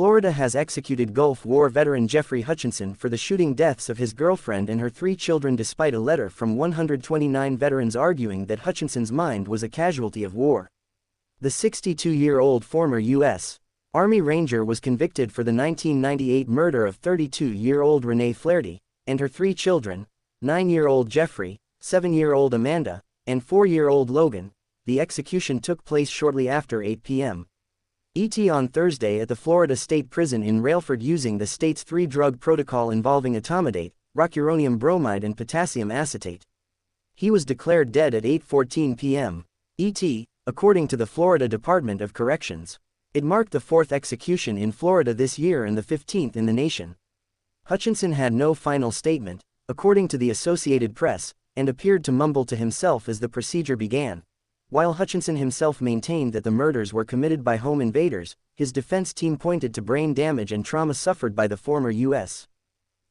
Florida has executed Gulf War veteran Jeffrey Hutchinson for the shooting deaths of his girlfriend and her 3 children despite a letter from 129 veterans arguing that Hutchinson's mind was a casualty of war. The 62-year-old former U.S. Army Ranger was convicted for the 1998 murder of 32-year-old Renee Flaherty and her 3 children, 9-year-old Jeffrey, 7-year-old Amanda, and 4-year-old Logan. The execution took place shortly after 8 p.m. ET on Thursday at the Florida State Prison in Railford using the state's 3-drug protocol involving etomidate, rocuronium bromide and potassium acetate. He was declared dead at 8:14 p.m. ET, according to the Florida Department of Corrections. It marked the 4th execution in Florida this year and the 15th in the nation. Hutchinson had no final statement, according to the Associated Press, and appeared to mumble to himself as the procedure began. While Hutchinson himself maintained that the murders were committed by home invaders, his defense team pointed to brain damage and trauma suffered by the former U.S.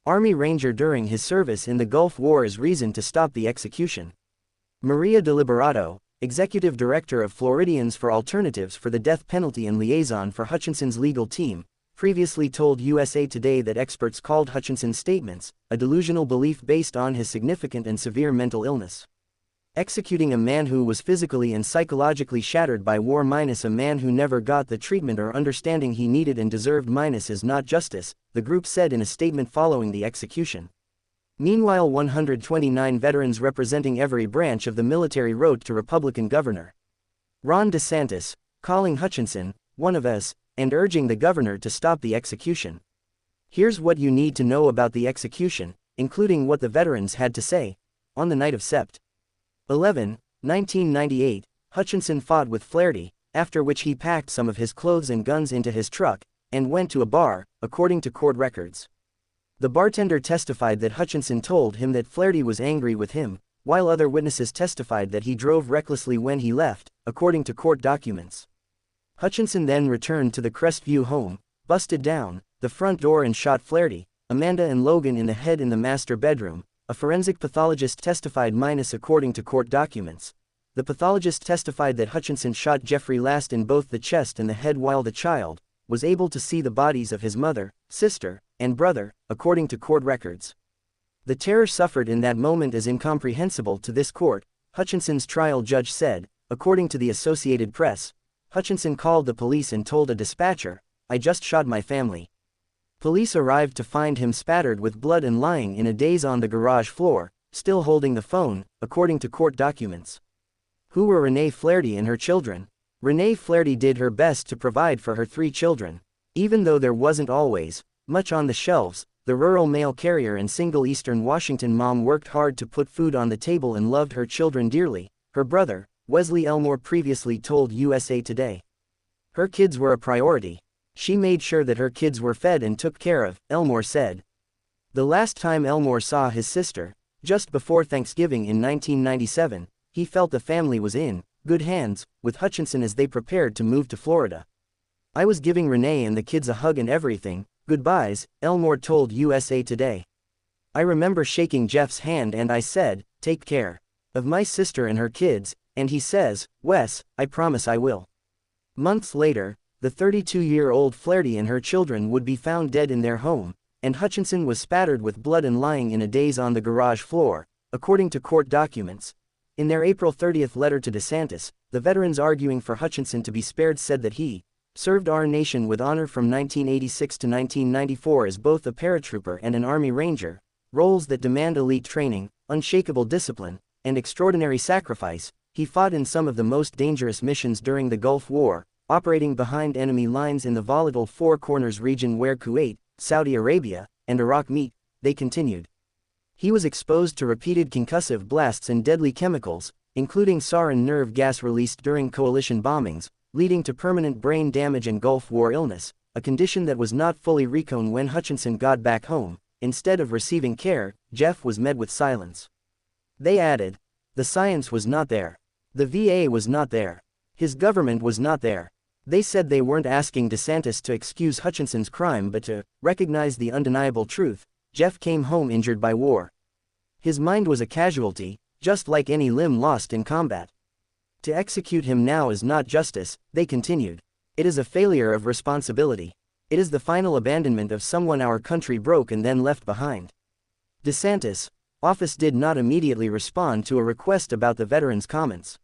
Army Ranger during his service in the Gulf War as reason to stop the execution. Maria Deliberato, executive director of Floridians for Alternatives for the Death Penalty and liaison for Hutchinson's legal team, previously told USA Today that experts called Hutchinson's statements a delusional belief based on his significant and severe mental illness. Executing a man who was physically and psychologically shattered by war minus a man who never got the treatment or understanding he needed and deserved minus is not justice, the group said in a statement following the execution. Meanwhile, 129 veterans representing every branch of the military wrote to Republican Governor Ron DeSantis, calling Hutchinson one of us, and urging the governor to stop the execution. Here's what you need to know about the execution, including what the veterans had to say. On the night of Sept. 11, 1998, Hutchinson fought with Flaherty, after which he packed some of his clothes and guns into his truck, and went to a bar, according to court records. The bartender testified that Hutchinson told him that Flaherty was angry with him, while other witnesses testified that he drove recklessly when he left, according to court documents. Hutchinson then returned to the Crestview home, busted down the front door and shot Flaherty, Amanda and Logan in the head in the master bedroom. A forensic pathologist testified minus according to court documents. The pathologist testified that Hutchinson shot Jeffrey last in both the chest and the head while the child was able to see the bodies of his mother, sister, and brother, according to court records. The terror suffered in that moment is incomprehensible to this court, Hutchinson's trial judge said, according to the Associated Press. Hutchinson called the police and told a dispatcher, "I just shot my family." Police arrived to find him spattered with blood and lying in a daze on the garage floor, still holding the phone, according to court documents. Who were Renee Flaherty and her children? Renee Flaherty did her best to provide for her 3 children. Even though there wasn't always much on the shelves, the rural mail carrier and single Eastern Washington mom worked hard to put food on the table and loved her children dearly, her brother, Wesley Elmore, previously told USA Today. Her kids were a priority. She made sure that her kids were fed and took care of, Elmore said. The last time Elmore saw his sister, just before Thanksgiving in 1997, he felt the family was in good hands with Hutchinson as they prepared to move to Florida. "I was giving Renee and the kids a hug and everything, goodbyes," Elmore told USA Today. "I remember shaking Jeff's hand and I said, 'Take care of my sister and her kids,' and he says, 'Wes, I promise I will.'" Months later, the 32-year-old Flaherty and her children would be found dead in their home, and Hutchinson was spattered with blood and lying in a daze on the garage floor, according to court documents. In their April 30 letter to DeSantis, the veterans arguing for Hutchinson to be spared said that he served our nation with honor from 1986 to 1994 as both a paratrooper and an Army Ranger, roles that demand elite training, unshakable discipline, and extraordinary sacrifice. He fought in some of the most dangerous missions during the Gulf War, operating behind enemy lines in the volatile Four Corners region where Kuwait, Saudi Arabia, and Iraq meet, they continued. He was exposed to repeated concussive blasts and deadly chemicals, including sarin nerve gas released during coalition bombings, leading to permanent brain damage and Gulf War illness, a condition that was not fully reckoned when Hutchinson got back home. Instead of receiving care, Jeff was met with silence. They added, "The science was not there. The VA was not there. His government was not there." They said they weren't asking DeSantis to excuse Hutchinson's crime but to recognize the undeniable truth: Jeff came home injured by war. His mind was a casualty, just like any limb lost in combat. To execute him now is not justice, they continued. It is a failure of responsibility. It is the final abandonment of someone our country broke and then left behind. DeSantis' office did not immediately respond to a request about the veterans' comments.